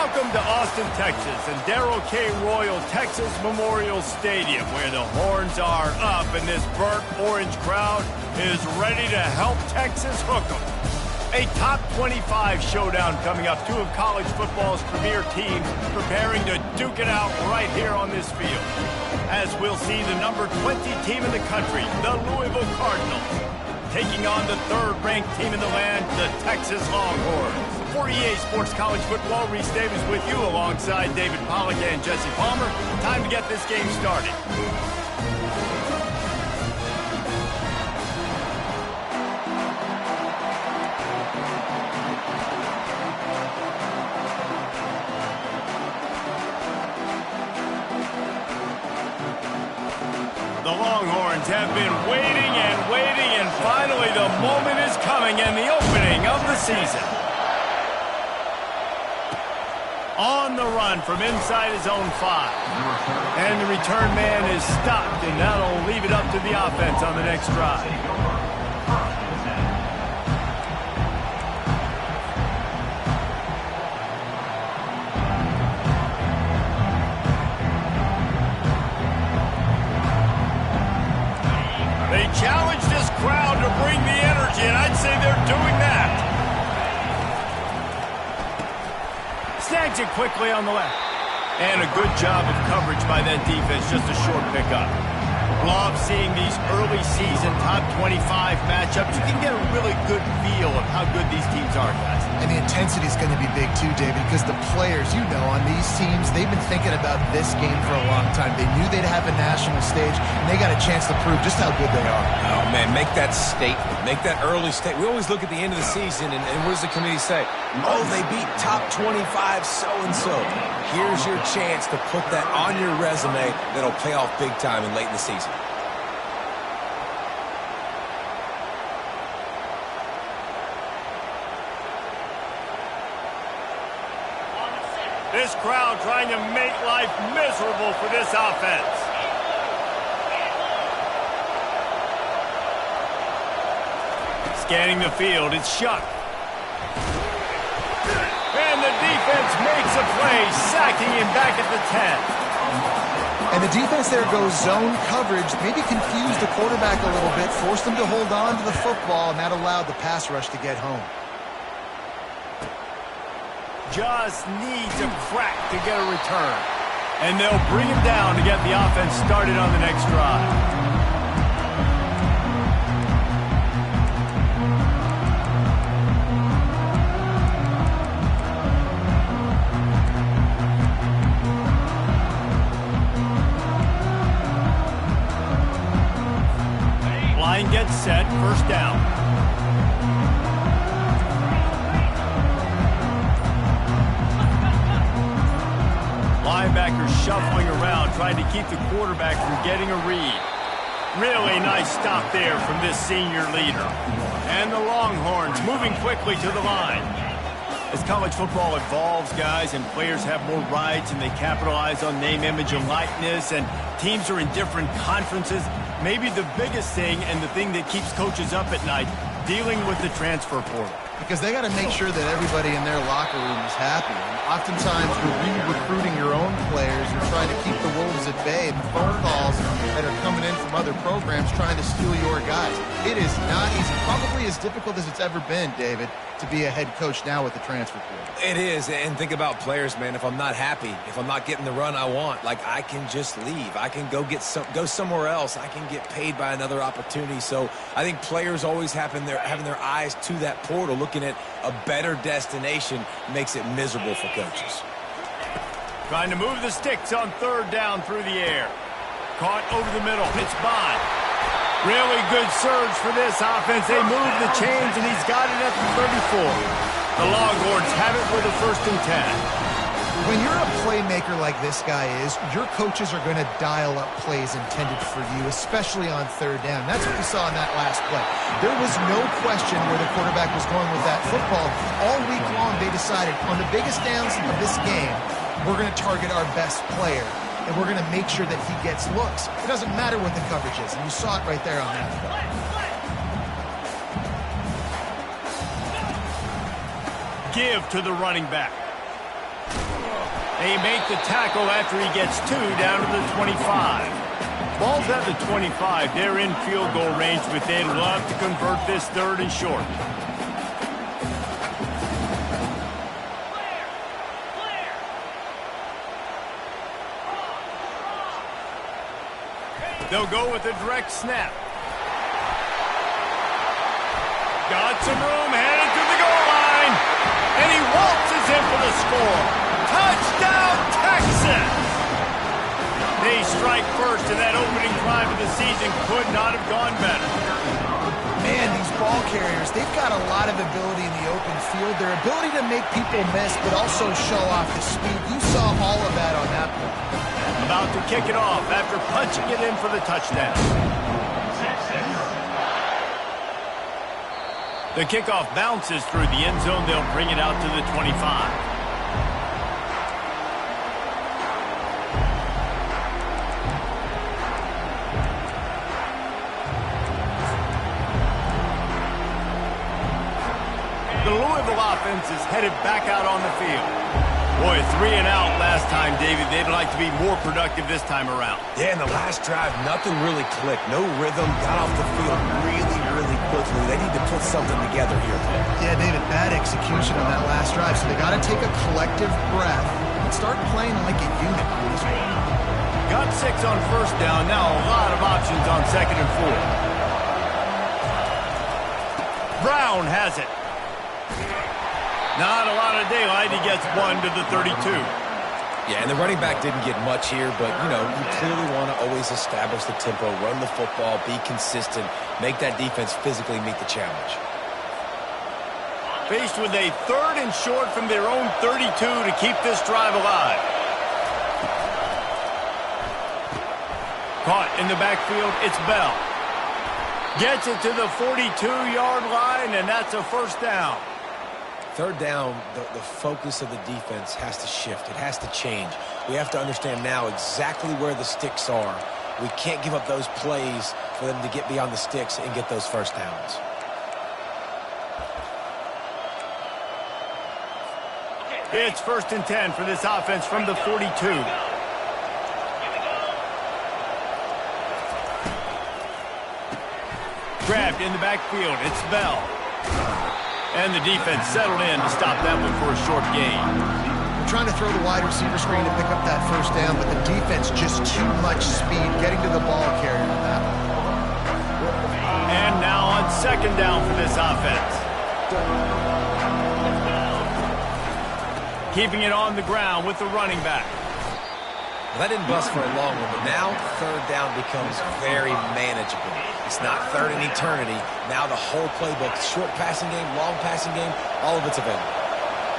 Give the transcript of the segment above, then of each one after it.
Welcome to Austin, Texas, and Darrell K. Royal Texas Memorial Stadium, where the horns are up and this burnt orange crowd is ready to help Texas hook 'em. A top 25 showdown coming up. Two of college football's premier teams preparing to duke it out right here on this field. As we'll see the number 20 team in the country, the Louisville Cardinals, taking on the third-ranked team in the land, the Texas Longhorns. For EA Sports College Football, Reese Davis with you alongside David Pollack and Jesse Palmer. Time to get this game started. The Longhorns have been waiting and finally the moment is coming and the opening of the season. On the run from inside his own 5. And the return man is stopped, and that'll leave it up to the offense on the next drive. They challenge this crowd to bring the energy, and I'd say they're doing that. Snags it quickly on the left. And a good job of coverage by that defense, just a short pickup. Love seeing these early season top 25 matchups. You can get a really good feel of how good these teams are, guys. And the intensity is going to be big too, David, because the players, you know, on these teams, they've been thinking about this game for a long time. They knew they'd have a national stage, and they got a chance to prove just how good they are. Oh, man, make that statement. Make that early statement. We always look at the end of the season, and what does the committee say? Oh, they beat top 25 so-and-so. Here's your chance to put that on your resume that'll pay off big time and late in the season. This crowd trying to make life miserable for this offense. Scanning the field, it's Shuck. And the defense makes a play, sacking him back at the 10. And the defense there goes zone coverage, maybe confused the quarterback a little bit, forced him to hold on to the football, and that allowed the pass rush to get home. Just needs a crack to get a return. And they'll bring him down to get the offense started on the next drive. Line gets set, first down. Linebacker shuffling around, trying to keep the quarterback from getting a read. Really nice stop there from this senior leader. And the Longhorns moving quickly to the line. As college football evolves, guys, and players have more rights and they capitalize on name, image, and likeness, and teams are in different conferences, maybe the biggest thing and the thing that keeps coaches up at night, dealing with the transfer portal. Because they got to make sure that everybody in their locker room is happy. And oftentimes, we're re-recruiting your own players. You're trying to keep the wolves at bay. The phone calls that are coming in from other programs trying to steal your guys. It is not easy. Probably as difficult as it's ever been, David, to be a head coach now with the transfer portal. It is, and think about players, man. If I'm not happy, if I'm not getting the run I want, like, I can just leave. I can go somewhere else. I can get paid by another opportunity. So I think players always having their eyes to that portal, looking at a better destination, makes it miserable for coaches. Trying to move the sticks on third down through the air. Caught over the middle. It's Bond. Really good surge for this offense. They move the chains, and he's got it at the 34. The Longhorns have it with a 1st and 10. When you're a playmaker like this guy is, your coaches are going to dial up plays intended for you, especially on third down. That's what we saw in that last play. There was no question where the quarterback was going with that football. All week long, they decided on the biggest downs of this game, we're going to target our best player, and we're going to make sure that he gets looks. It doesn't matter what the coverage is, and you saw it right there on that play. Give to the running back. They make the tackle after he gets 2 down to the 25. Ball's at the 25. They're in field goal range, but they'd love to convert this 3rd and short. They'll go with a direct snap. Got some room, headed to the goal line. And he waltzes in for the score. Touchdown, Texas! They strike first, and that opening drive of the season could not have gone better. Man, these ball carriers, they've got a lot of ability in the open field. Their ability to make people miss, but also show off the speed. You saw all of that on that play. About to kick it off after punching it in for the touchdown. The kickoff bounces through the end zone. They'll bring it out to the 25. The Louisville offense is headed back out on the field. Boy, 3 and out last time, David. They'd like to be more productive this time around. Yeah, in the last drive, nothing really clicked. No rhythm. Got off the field really quickly. They need to put something together here. Yeah, David, bad execution on that last drive. So they got to take a collective breath and start playing like a unit on this one. Got 6 on 1st down. Now a lot of options on 2nd and 4. Brown has it. Not a lot of daylight. He gets 1 to the 32. Yeah, and the running back didn't get much here, but, you know, you clearly want to always establish the tempo, run the football, be consistent, make that defense physically meet the challenge. Faced with a 3rd and short from their own 32 to keep this drive alive. Caught in the backfield, it's Bell. Gets it to the 42-yard line, and that's a 1st down. 3rd down, the focus of the defense has to shift. It has to change. We have to understand now exactly where the sticks are. We can't give up those plays for them to get beyond the sticks and get those 1st downs. It's 1st and 10 for this offense from the 42. Grabbed in the backfield. It's Bell. And the defense settled in to stop that one for a short gain. They're trying to throw the wide receiver screen to pick up that 1st down, but the defense just too much speed getting to the ball carrier on that one. And now on 2nd down for this offense. Keeping it on the ground with the running back. Well, that didn't bust for a long one, but now 3rd down becomes very manageable. It's not 3rd and eternity. Now the whole playbook, short passing game, long passing game, all of it's available.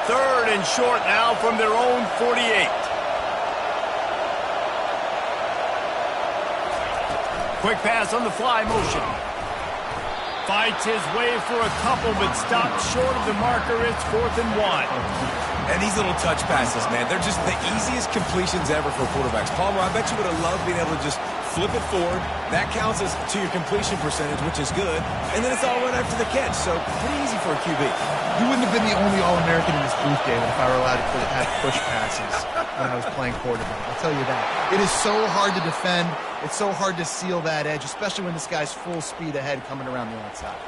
3rd and short now from their own 48. Quick pass on the fly motion. Fights his way for a couple, but stopped short of the marker. It's 4th and 1. And these little touch passes, man, they're just the easiest completions ever for quarterbacks. Palmer, I bet you would have loved being able to just flip it forward. That counts as to your completion percentage, which is good. And then it's all run after the catch, so pretty easy for a QB. You wouldn't have been the only All-American in this booth, David, if I were allowed to have push passes when I was playing quarterback. I'll tell you that. It is so hard to defend. It's so hard to seal that edge, especially when this guy's full speed ahead coming around the outside.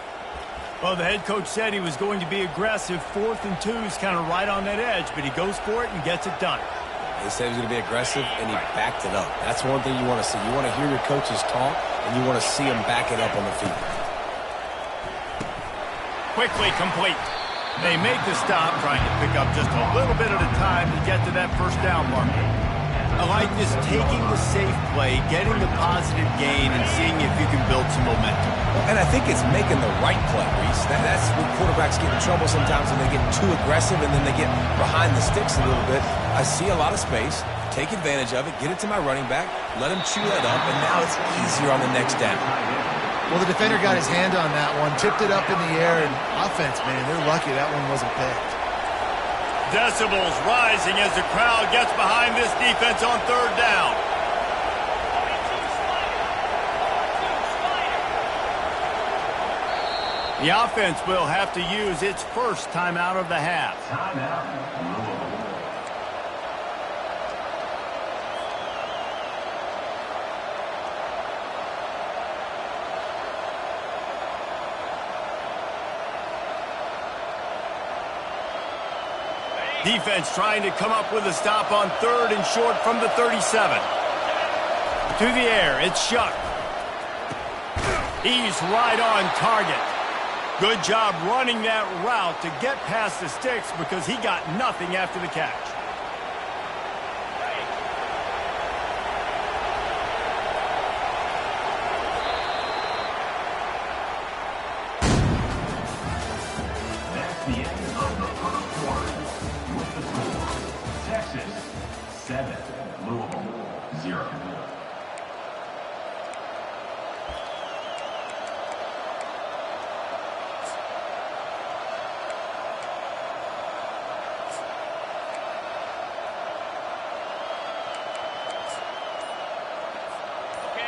Well, the head coach said he was going to be aggressive. 4th and 2 is kind of right on that edge, but he goes for it and gets it done. He said he was going to be aggressive, and he backed it up. That's one thing you want to see. You want to hear your coaches talk, and you want to see them back it up on the field. Quickly complete. They make the stop, trying to pick up just a little bit at a time to get to that 1st down marker. I like this, taking the safe play, getting the positive gain, and seeing if you can build some momentum. And I think it's making the right play, Reese. That's where quarterbacks get in trouble sometimes when they get too aggressive and then they get behind the sticks a little bit. I see a lot of space, take advantage of it, get it to my running back, let him chew that up, and now it's easier on the next down. Well, the defender got his hand on that one, tipped it up in the air, and offense, man, they're lucky that one wasn't picked. Decibels rising as the crowd gets behind this defense on 3rd down. The offense will have to use its 1st timeout of the half. Defense trying to come up with a stop on 3rd and short from the 37. To the air, it's Shuck. He's right on target. Good job running that route to get past the sticks because he got nothing after the catch. That's the end of the first quarter. With the score, Texas 7, Louisville 0.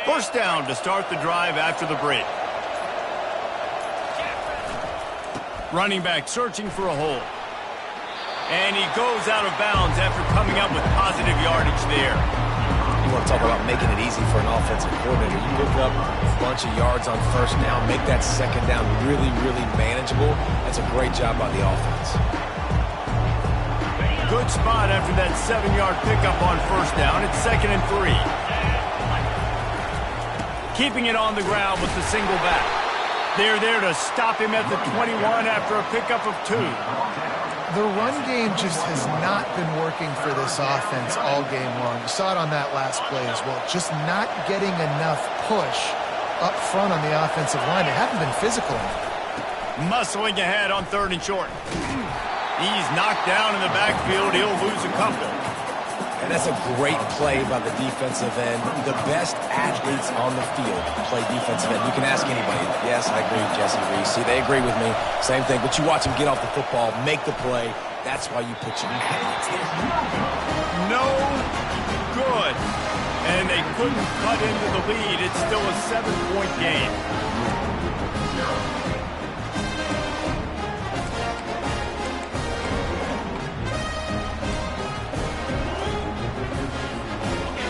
First down to start the drive after the break. Running back searching for a hole. And he goes out of bounds after coming up with positive yardage there. You want to talk about making it easy for an offensive coordinator. You pick up a bunch of yards on first down, make that second down really, really manageable. That's a great job by the offense. Good spot after that 7-yard pickup on first down. It's 2nd and 3. Keeping it on the ground with the single back. They're there to stop him at the 21 after a pickup of 2. The run game just has not been working for this offense all game long. You saw it on that last play as well. Just not getting enough push up front on the offensive line. They haven't been physical enough. Muscling ahead on 3rd and short. He's knocked down in the backfield. He'll lose a couple. And that's a great play by the defensive end. The best athletes on the field play defensive end. You can ask anybody. Yes, I agree with Jesse Reese. See, they agree with me. Same thing. But you watch them get off the football, make the play. That's why you put your athletes there. No good. And they couldn't cut into the lead. It's still a 7-point game.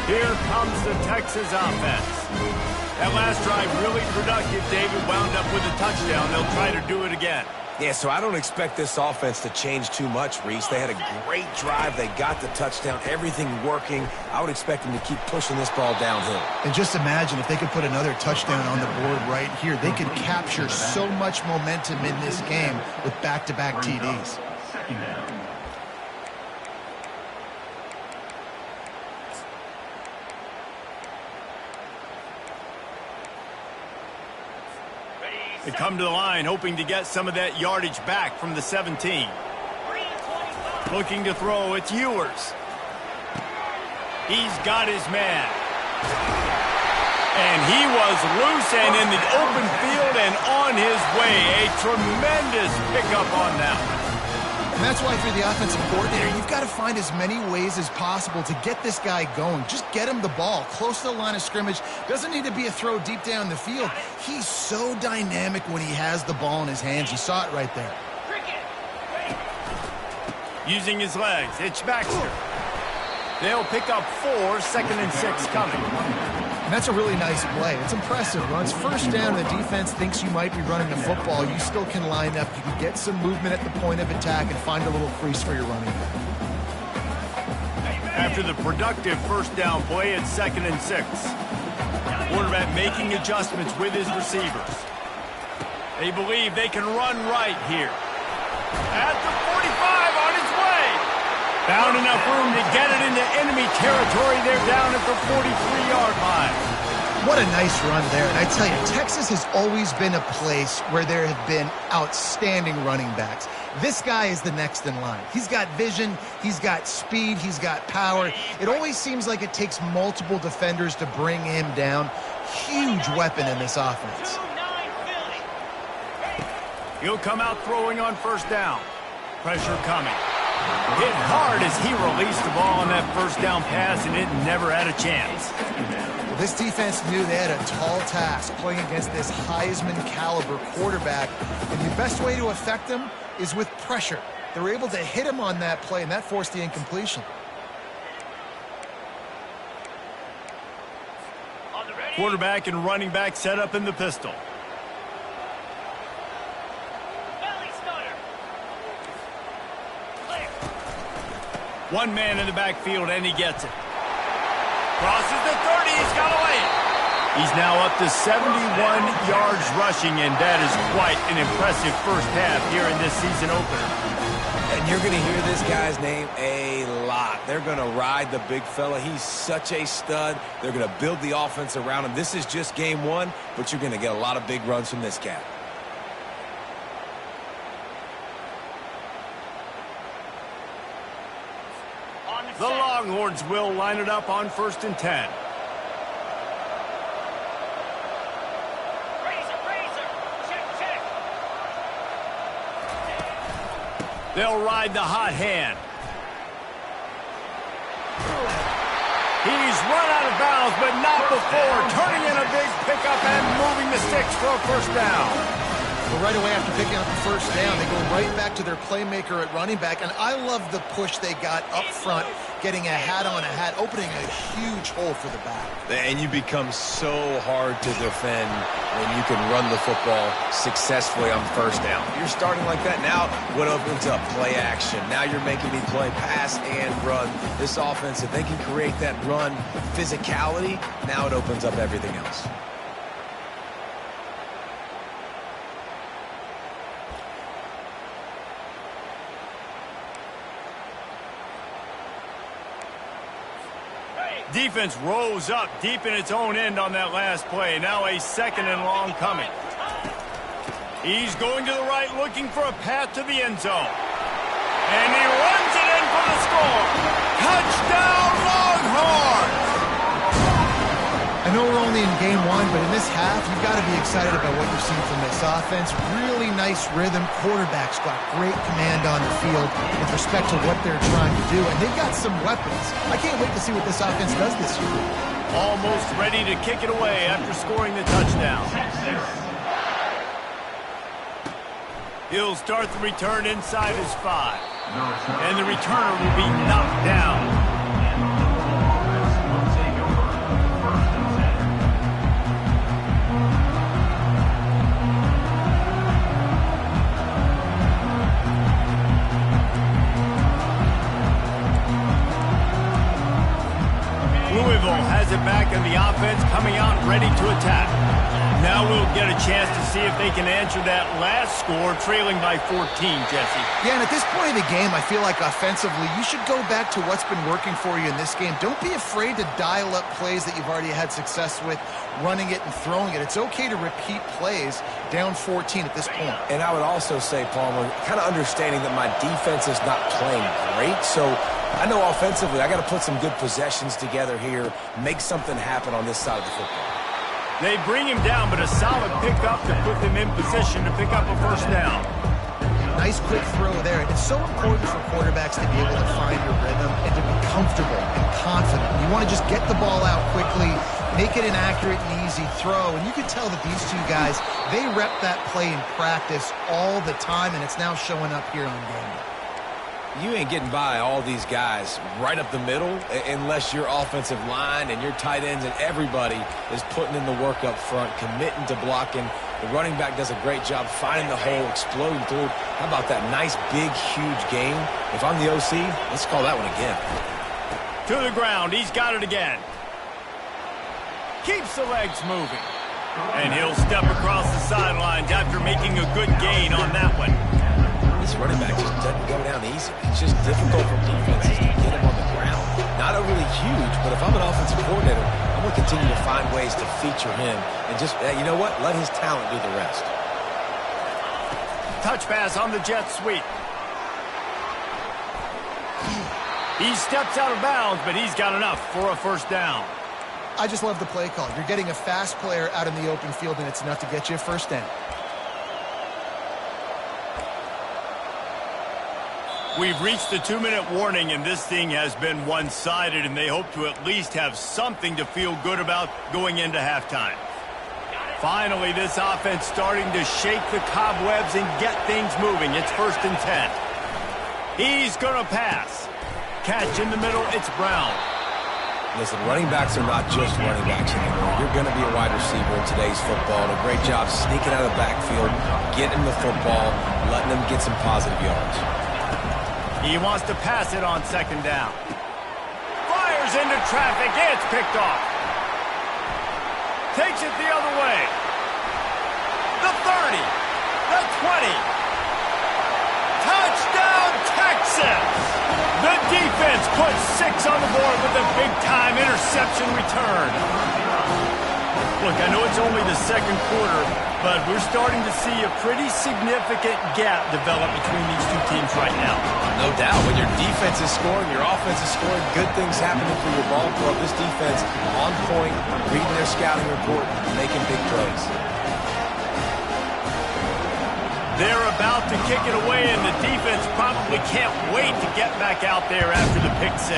Here comes the Texas offense. That last drive really productive. David wound up with a touchdown. They'll try to do it again. Yeah, so I don't expect this offense to change too much, Reese. They had a great drive. They got the touchdown. Everything working. I would expect them to keep pushing this ball downhill. And just imagine if they could put another touchdown on the board right here. They could capture so much momentum in this game with back-to-back TDs. Second down. They come to the line hoping to get some of that yardage back from the 17. Looking to throw, it's Ewers. He's got his man. And he was loose and in the open field and on his way. A tremendous pickup on that one. And that's why for the offensive coordinator, you've got to find as many ways as possible to get this guy going. Just get him the ball close to the line of scrimmage. Doesn't need to be a throw deep down the field. He's so dynamic when he has the ball in his hands. You saw it right there. Using his legs, it's Baxter. They'll pick up 4, 2nd and 6 coming. And that's a really nice play. It's impressive. When it's first down, the defense thinks you might be running the football. You still can line up. You can get some movement at the point of attack and find a little crease for your running back. After the productive first down play, it's 2nd and 6. Quarterback making adjustments with his receivers. They believe they can run right here. At the 45 on his way. Found enough room to get it into enemy territory. They're down at the 43-yard line. What a nice run there. And I tell you, Texas has always been a place where there have been outstanding running backs. This guy is the next in line. He's got vision, he's got speed, he's got power. It always seems like it takes multiple defenders to bring him down. Huge weapon in this offense. He'll come out throwing on first down. Pressure coming. Hit hard as he released the ball on that first down pass, and it never had a chance. Well, this defense knew they had a tall task playing against this Heisman caliber quarterback, and the best way to affect him is with pressure. They were able to hit him on that play, and that forced the incompletion. Quarterback and running back set up in the pistol. One man in the backfield, and he gets it. Crosses the 30. He's got to lay it. He's now up to 71 yards rushing, and that is quite an impressive first half here in this season opener. And you're going to hear this guy's name a lot. They're going to ride the big fella. He's such a stud. They're going to build the offense around him. This is just game one, but you're going to get a lot of big runs from this cat. The Longhorns will line it up on 1st and 10. They'll ride the hot hand. He's run out of bounds, but not before turning in a big pickup and moving the sticks for a first down. Well, right away after picking up the first down, they go right back to their playmaker at running back, and I love the push they got up front, getting a hat on a hat, opening a huge hole for the back. And you become so hard to defend when you can run the football successfully on first down. You're starting like that. Now what opens up? Play action. Now you're making me play pass and run. This offense, if they can create that run physicality, now it opens up everything else. Defense rose up deep in its own end on that last play. Now a 2nd and long coming. He's going to the right, looking for a path to the end zone. And he runs it in for the score. Touchdown, Longhorns! I know we're only in game one, but in this half, you've got to be excited about what you've seen from this offense. Really nice rhythm. Quarterback's got great command on the field with respect to what they're trying to do, and they've got some weapons. I can't wait to see what this offense does this year. Almost ready to kick it away after scoring the touchdown. He'll start the return inside his 5. And the returner will be knocked down. Louisville has it back in the offense, coming out ready to attack. Now we'll get a chance to see if they can answer that last score, trailing by 14, Jesse. Yeah, and at this point in the game, I feel like offensively, you should go back to what's been working for you in this game. Don't be afraid to dial up plays that you've already had success with, running it and throwing it. It's okay to repeat plays down 14 at this point. And I would also say, Palmer, kind of understanding that my defense is not playing great, so I know offensively I got to put some good possessions together here, make something happen on this side of the football. They bring him down, but a solid pickup to put them in position to pick up a first down. Nice quick throw there. It's so important for quarterbacks to be able to find your rhythm and to be comfortable and confident. You want to just get the ball out quickly, make it an accurate and easy throw. And you can tell that these two guys, they rep that play in practice all the time, and it's now showing up here on game day. You ain't getting by all these guys right up the middle unless your offensive line and your tight ends and everybody is putting in the work up front, committing to blocking. The running back does a great job finding the hole, exploding through. How about that nice, big, huge game? If I'm the OC, let's call that one again. To the ground. He's got it again. Keeps the legs moving. And he'll step across the sidelines after making a good gain on that one. This running back just doesn't go down easy. It's just difficult for defenses to get him on the ground. Not overly huge, but if I'm an offensive coordinator, I'm going to continue to find ways to feature him and just, you know what, let his talent do the rest. Touch pass on the jet sweep. He steps out of bounds, but he's got enough for a first down. I just love the play call. You're getting a fast player out in the open field, and it's enough to get you a first down. We've reached the 2-minute warning, and this thing has been one-sided, and they hope to at least have something to feel good about going into halftime. Finally, this offense starting to shake the cobwebs and get things moving. It's 1st and 10. He's going to pass. Catch in the middle, it's Brown. Listen, running backs are not just running backs anymore. You're going to be a wide receiver in today's football. And a great job sneaking out of the backfield, getting the football, letting them get some positive yards. He wants to pass it on second down. Fires into traffic. It's picked off. Takes it the other way. The 30. The 20. Touchdown, Texas! The defense puts 6 on the board with a big-time interception return. Look, I know it's only the second quarter, but we're starting to see a pretty significant gap develop between these two teams right now. No doubt. When your defense is scoring, your offense is scoring, good things happening for your ball club. This defense on point, reading their scouting report, making big plays. They're about to kick it away, and the defense probably can't wait to get back out there after the pick 6.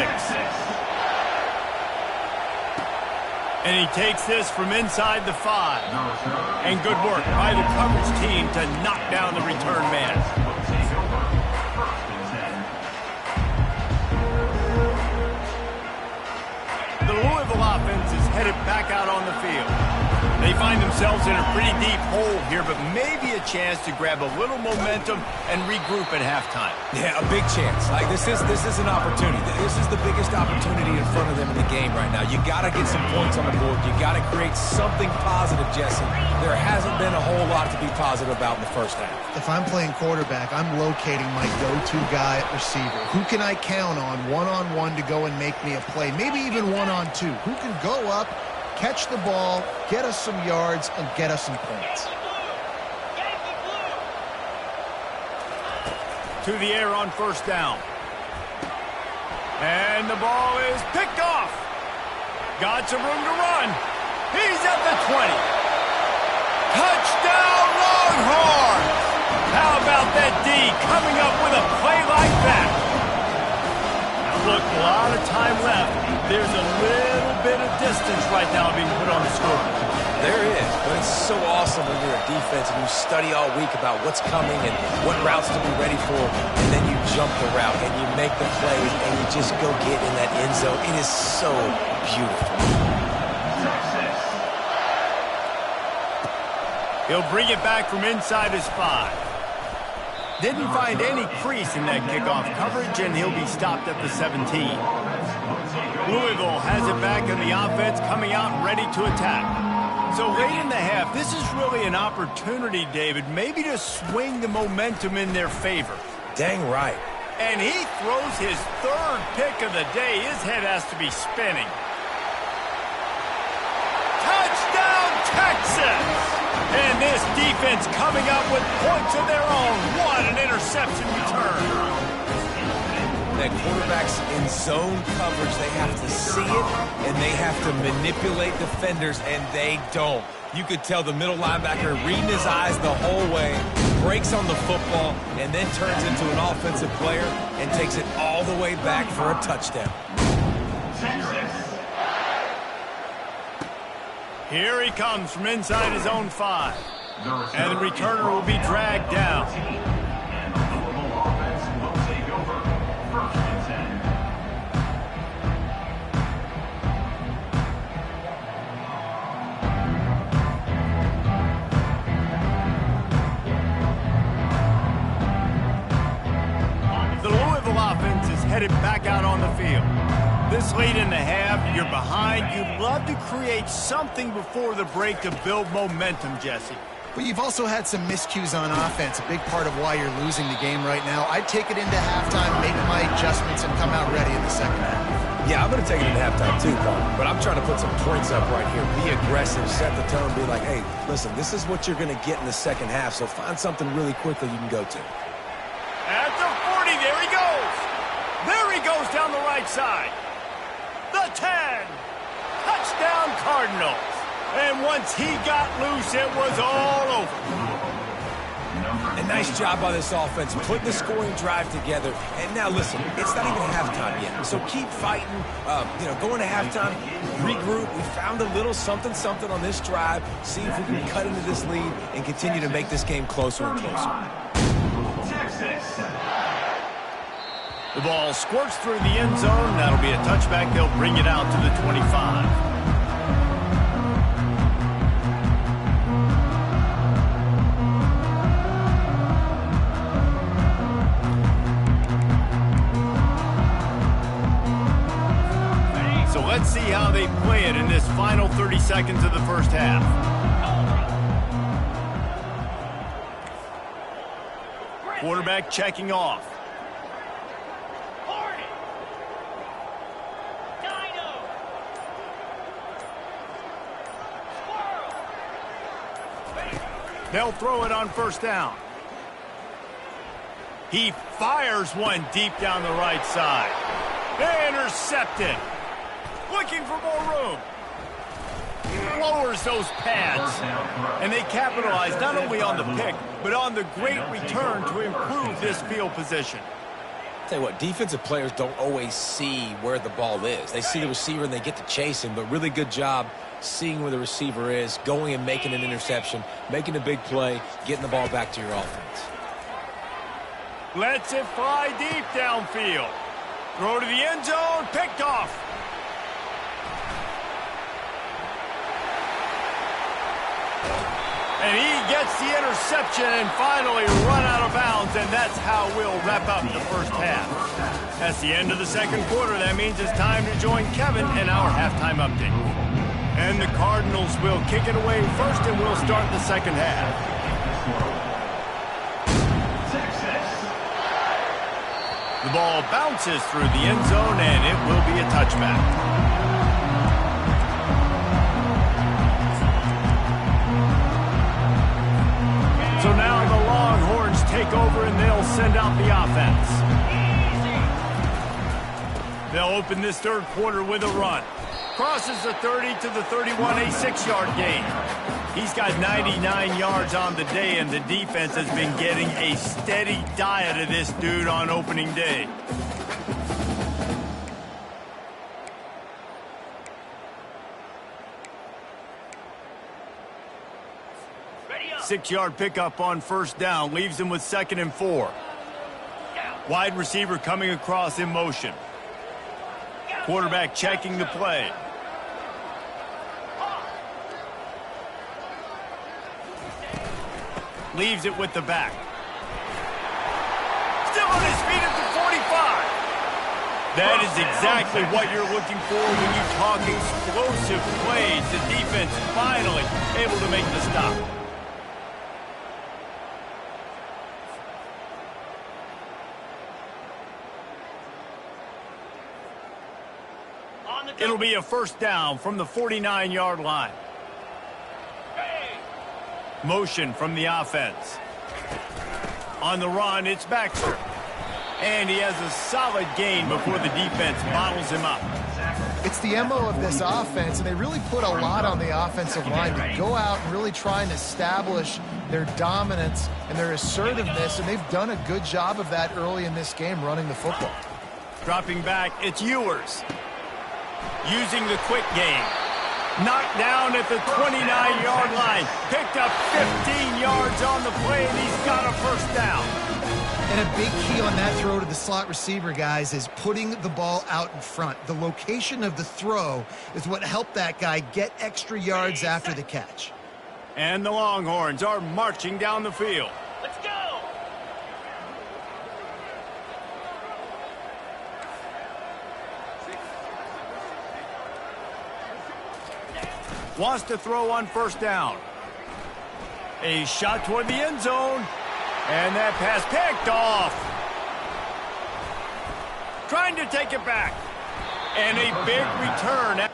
And he takes this from inside the 5. And good work by the coverage team to knock down the return man. The Louisville offense is headed back out on the field. They find themselves in a pretty deep hole here, but maybe a chance to grab a little momentum and regroup at halftime. Yeah, a big chance. Like this is an opportunity. This is the biggest opportunity in front of them in the game right now. You got to get some points on the board. You got to create something positive, Jesse. There hasn't been a whole lot to be positive about in the first half. If I'm playing quarterback, I'm locating my go-to guy at receiver. Who can I count on one-on-one to go and make me a play? Maybe even one-on-two. Who can go up, catch the ball, get us some yards, and get us some points. To the air on first down. And the ball is picked off. Got some room to run. He's at the 20. Touchdown, Longhorns! How about that D coming up with a play like that? Look, a lot of time left. There's a little bit of distance right now being put on the scoreboard. There is, but it's so awesome when you're a defense and you study all week about what's coming and what routes to be ready for, and then you jump the route and you make the plays and you just go get in that end zone. It is so beautiful. He'll bring it back from inside his 5. Didn't find any crease in that kickoff coverage, and he'll be stopped at the 17. Louisville has it back in the offense, coming out ready to attack. So late in the half, this is really an opportunity, David, maybe to swing the momentum in their favor. Dang right. And he throws his 3rd pick of the day. His head has to be spinning. Touchdown, Texas! And this defense coming up with points of their own. What an interception return. That quarterbacks in zone coverage, they have to see it, and they have to manipulate defenders, and they don't. You could tell the middle linebacker reading his eyes the whole way, breaks on the football, and then turns into an offensive player and takes it all the way back for a touchdown. Here he comes from inside his own 5. And the returner will be dragged down. And the Louisville offense will take over. 1st and 10. The Louisville offense is headed back out on the field. This late in the half, you're behind. You'd love to create something before the break to build momentum, Jesse. But you've also had some miscues on offense, a big part of why you're losing the game right now. I'd take it into halftime, make my adjustments, and come out ready in the second half. Yeah, I'm going to take it into halftime too, Paul. But I'm trying to put some points up right here. Be aggressive, set the tone, be like, hey, listen, this is what you're going to get in the second half, so find something really quickly you can go to. At the 40, there he goes. There he goes down the right side. The 10. Touchdown, Cardinals. And once he got loose, it was all over. A nice job by this offense, putting the scoring drive together. And now, listen, it's not even halftime yet. So keep fighting, going to halftime, regroup. We found a little something on this drive. See if we can cut into this lead and continue to make this game closer and closer. Texas. The ball squirts through the end zone. That'll be a touchback. They'll bring it out to the 25. seconds of the first half. Quarterback checking off. They'll throw it on first down. He fires one deep down the right side. Intercepted. Looking for more room. Lowers those pads. And they capitalize not only on the pick, but on the great return to improve this field position. Tell you what, defensive players don't always see where the ball is. They see the receiver and they get to chase him, but really good job seeing where the receiver is, going and making an interception, making a big play, getting the ball back to your offense. Lets it fly deep downfield. Throw to the end zone, picked off. And he gets the interception and finally run out of bounds, and that's how we'll wrap up the first half. That's the end of the second quarter. That means it's time to join Kevin in our halftime update. And the Cardinals will kick it away first, and we'll start the second half. The ball bounces through the end zone, and it will be a touchback. So now the Longhorns take over, and they'll send out the offense. They'll open this third quarter with a run. Crosses the 30 to the 31, a 6-yard gain. He's got 99 yards on the day, and the defense has been getting a steady diet of this dude on opening day. Six-yard pickup on first down leaves him with 2nd and 4. Wide receiver coming across in motion. Quarterback checking the play. Leaves it with the back. Still on his feet at the 45. That is exactly what you're looking for when you talk explosive plays. The defense finally able to make the stop. It'll be a first down from the 49-yard line. Motion from the offense. On the run, it's Baxter. And he has a solid gain before the defense bottles him up. It's the MO of this offense, and they really put a lot on the offensive line to go out and really try and establish their dominance and their assertiveness, and they've done a good job of that early in this game running the football. Dropping back, it's Ewers. Using the quick game. Knocked down at the 29-yard line. Picked up 15 yards on the play, and he's got a first down. And a big key on that throw to the slot receiver, guys, is putting the ball out in front. The location of the throw is what helped that guy get extra yards after the catch. And the Longhorns are marching down the field. Let's go! Wants to throw on first down. A shot toward the end zone. And that pass picked off. Trying to take it back. And a big return.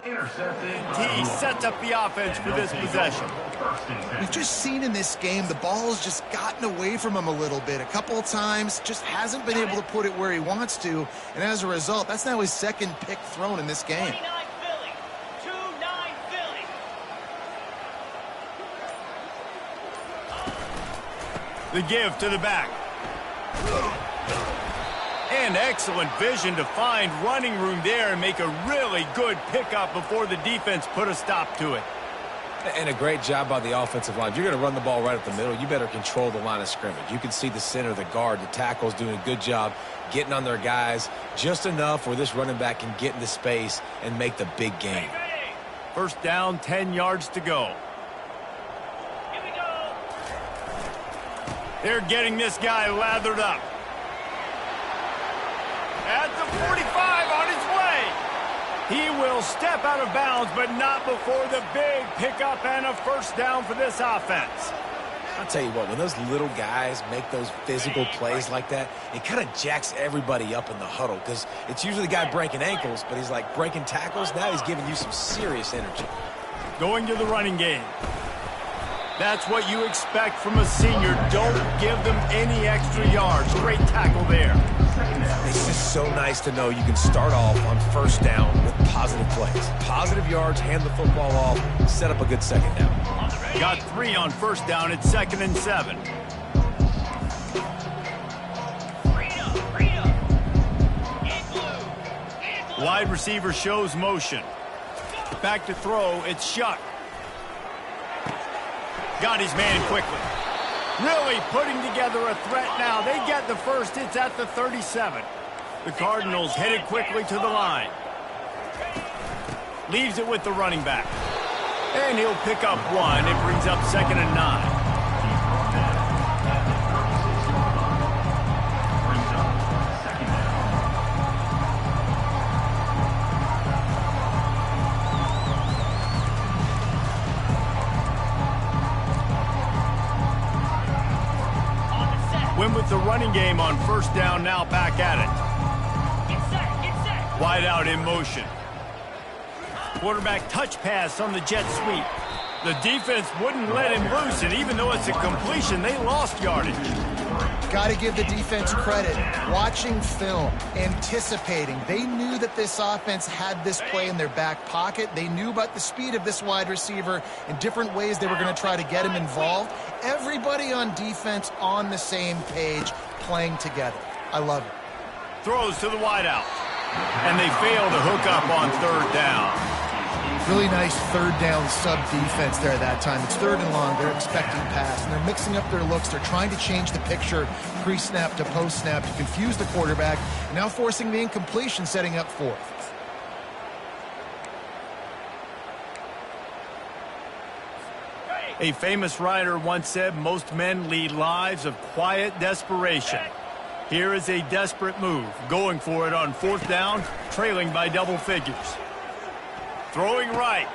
He sets up the offense for this possession. We've just seen in this game the ball's just gotten away from him a little bit. A couple of times, just hasn't been able to put it where he wants to. And as a result, that's now his second pick thrown in this game. The give to the back. And excellent vision to find running room there and make a really good pickup before the defense put a stop to it. And a great job by the offensive line. If you're going to run the ball right up the middle, you better control the line of scrimmage. You can see the center, the guard, the tackles doing a good job getting on their guys just enough where this running back can get into space and make the big game. First down, 10 yards to go. They're getting this guy lathered up. 45 on his way. He will step out of bounds, but not before the big pickup and a first down for this offense. I'll tell you what, when those little guys make those physical plays like that, it kind of jacks everybody up in the huddle because it's usually the guy breaking ankles, but he's like breaking tackles. Now he's giving you some serious energy. Going to the running game. That's what you expect from a senior. Don't give them any extra yards. Great tackle there. It's just so nice to know you can start off on first down with positive plays. Positive yards, hand the football off, set up a good second down. Got 3 on first down. It's 2nd and 7. Wide receiver shows motion. Back to throw. It's Shuck. Got his man quickly. Really putting together a threat now. They get the first. It's at the 37. The Cardinals headed quickly to the line. Leaves it with the running back. And he'll pick up 1. It brings up 2nd and 9. Win with the running game on first down, now back at it. Get set. Wide out in motion. Quarterback touch pass on the jet sweep. The defense wouldn't let him loose, and even though it's a completion, they lost yardage. Got to give the defense credit. Watching film, anticipating. They knew that this offense had this play in their back pocket. They knew about the speed of this wide receiver and different ways they were going to try to get him involved. Everybody on defense on the same page, playing together. I love it. Throws to the wideout, and they fail to hook up on third down. Really nice third down sub defense there that time. It's 3rd and long. They're expecting pass, and they're mixing up their looks. They're trying to change the picture pre-snap to post-snap to confuse the quarterback, now forcing the incompletion, setting up 4th. A famous writer once said, most men lead lives of quiet desperation. Here is a desperate move, going for it on 4th down, trailing by double figures. Throwing right.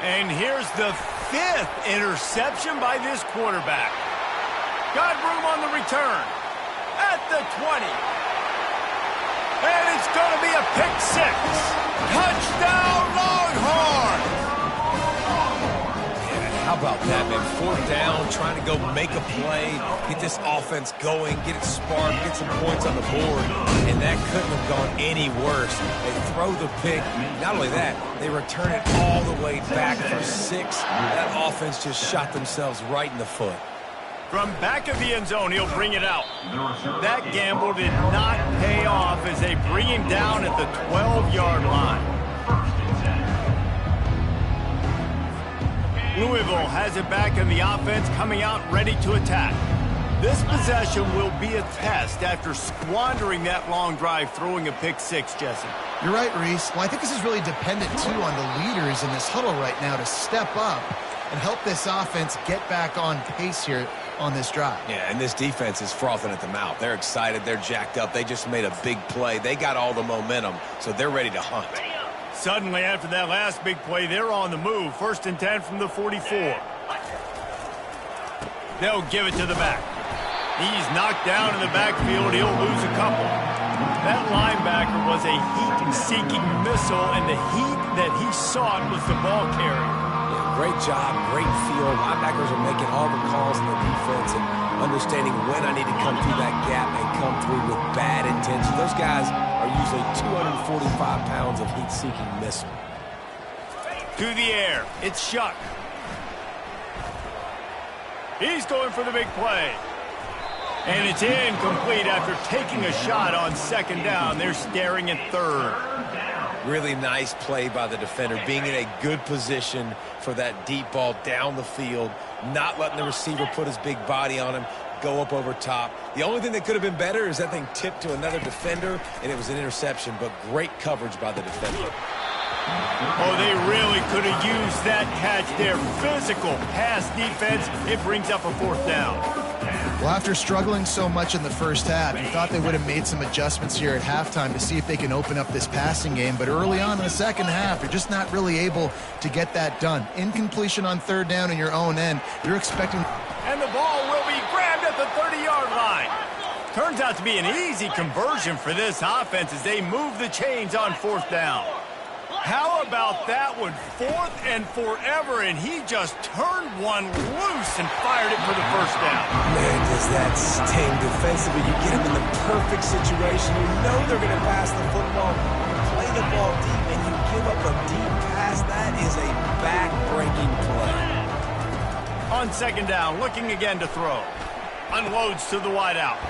And here's the 5th interception by this quarterback. Got room on the return. At the 20. And it's going to be a pick 6. Touchdown Longhorns! How about that, man? 4th down, trying to go make a play, get this offense going, get it sparked, get some points on the board, and that couldn't have gone any worse. They throw the pick. Not only that, they return it all the way back for 6. That offense just shot themselves right in the foot. From back of the end zone, he'll bring it out. That gamble did not pay off as they bring him down at the 12-yard line. Louisville has it back in the offense, coming out ready to attack. This possession will be a test after squandering that long drive, throwing a pick 6, Jesse. You're right, Reese. Well, I think this is really dependent, too, on the leaders in this huddle right now to step up and help this offense get back on pace here on this drive. Yeah, and this defense is frothing at the mouth. They're excited. They're jacked up. They just made a big play. They got all the momentum, so they're ready to hunt. Suddenly, after that last big play, they're on the move. 1st and 10 from the 44. They'll give it to the back. He's knocked down in the backfield. He'll lose a couple. That linebacker was a heat-seeking missile, and the heat that he sought was the ball carrier. Yeah, great job, great feel. Linebackers are making all the calls in the defense and understanding when I need to come through that gap and come through with bad intention. Those guys are usually 245 pounds of heat-seeking missile. To the air, it's Shuck. He's going for the big play. And it's incomplete after taking a shot on 2nd down. They're staring at 3rd. Really nice play by the defender, being in a good position for that deep ball down the field, not letting the receiver put his big body on him, go up over top. The only thing that could have been better is that thing tipped to another defender, and it was an interception, but great coverage by the defender. Oh, they really could have used that catch there. Physical pass defense. It brings up a 4th down. Well, after struggling so much in the first half, you thought they would have made some adjustments here at halftime to see if they can open up this passing game. But early on in the second half, you're just not really able to get that done. Incompletion on third down in your own end. You're expecting... And the ball will be grabbed at the 30-yard line. Turns out to be an easy conversion for this offense as they move the chains on fourth down. How about that one, 4th and forever, and he just turned one loose and fired it for the first down. Man, does that sting defensively. You get them in the perfect situation. You know they're going to pass the football. You play the ball deep, and you give up a deep pass. That is a back-breaking play. On second down, looking again to throw. Unloads to the wideout.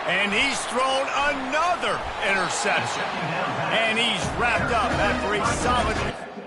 And he's thrown another interception. And he's wrapped up after a solid...